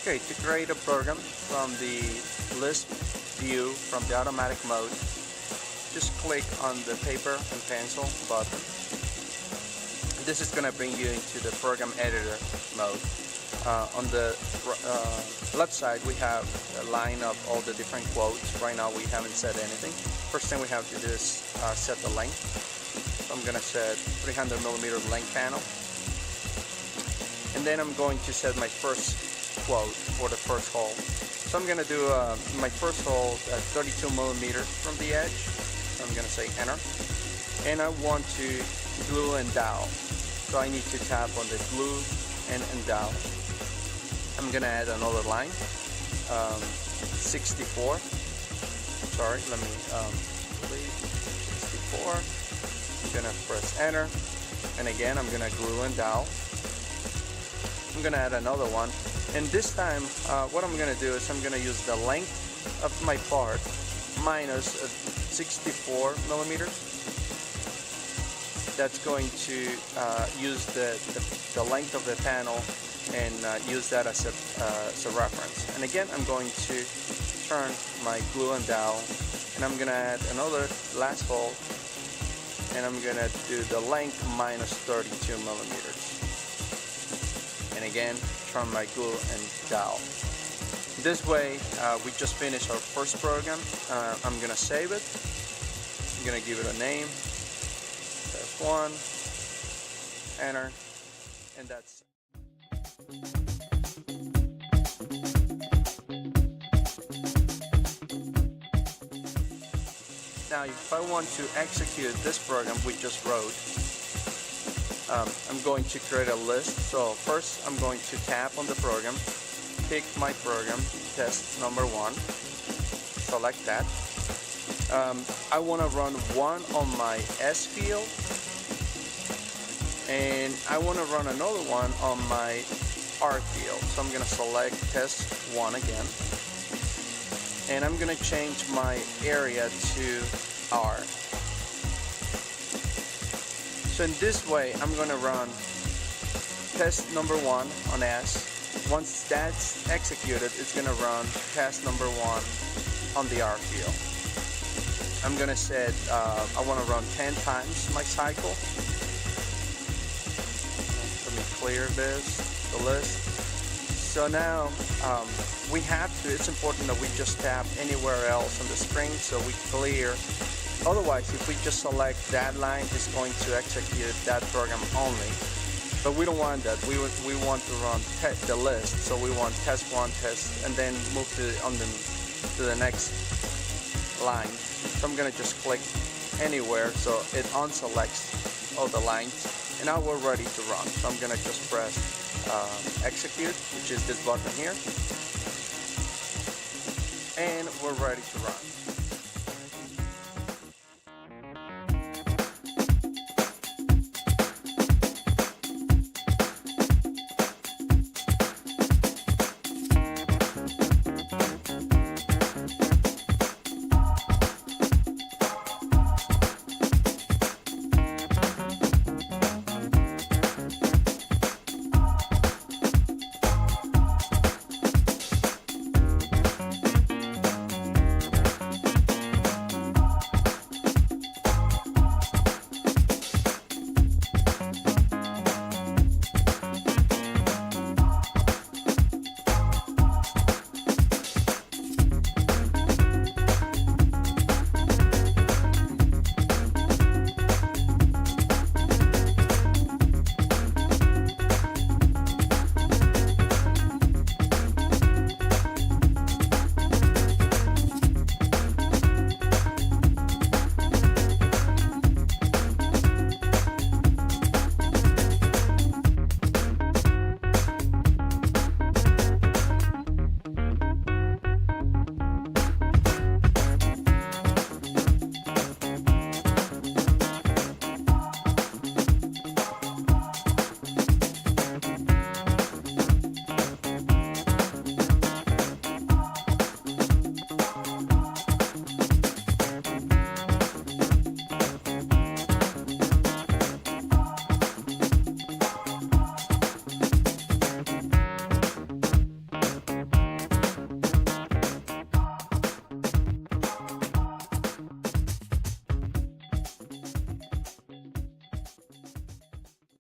Okay, to create a program from the list view from the automatic mode, just click on the paper and pencil button. This is going to bring you into the program editor mode. On the left side we have a line of all the different quotes. Right now we haven't set anything. First thing we have to do is set the length. So I'm going to set 300mm length panel. And then I'm going to set my first quote for the first hole. So I'm going to do my first hole at 32mm from the edge. So I'm going to say enter. And I want to glue and dowel. So I need to tap on the glue and dowel. I'm going to add another line. 64. Sorry, let me 64. I'm going to press enter. And again, I'm going to glue and dowel. I'm going to add another one. And this time, what I'm going to do is I'm going to use the length of my part minus 64mm. That's going to use the length of the panel and use that as a reference. And again, I'm going to turn my glue and dowel, and I'm going to add another last hole, and I'm going to do the length minus 32mm. And again, turn my glue and dowel. This way, we just finished our first program. I'm going to save it. I'm going to give it a name. F1, enter, and that's it. Now, if I want to execute this program we just wrote, I'm going to create a list. So first I'm going to tap on the program, pick my program, test number 1, select that. I want to run one on my S field, and I want to run another one on my R field. So I'm going to select test 1 again, and I'm going to change my area to R. So in this way, I'm going to run test number 1 on S. Once that's executed, it's going to run test number 1 on the R field. I'm going to set, I want to run 10 times my cycle. Let me clear the list. So now we have to, it's important that we just tap anywhere else on the screen so we clear. Otherwise, if we just select that line, it's going to execute that program only. But we don't want that. We want to run the list. So we want test 1, test, and then move to the next line. So I'm going to just click anywhere so it unselects all the lines. And now we're ready to run. So I'm going to just press execute, which is this button here. And we're ready to run.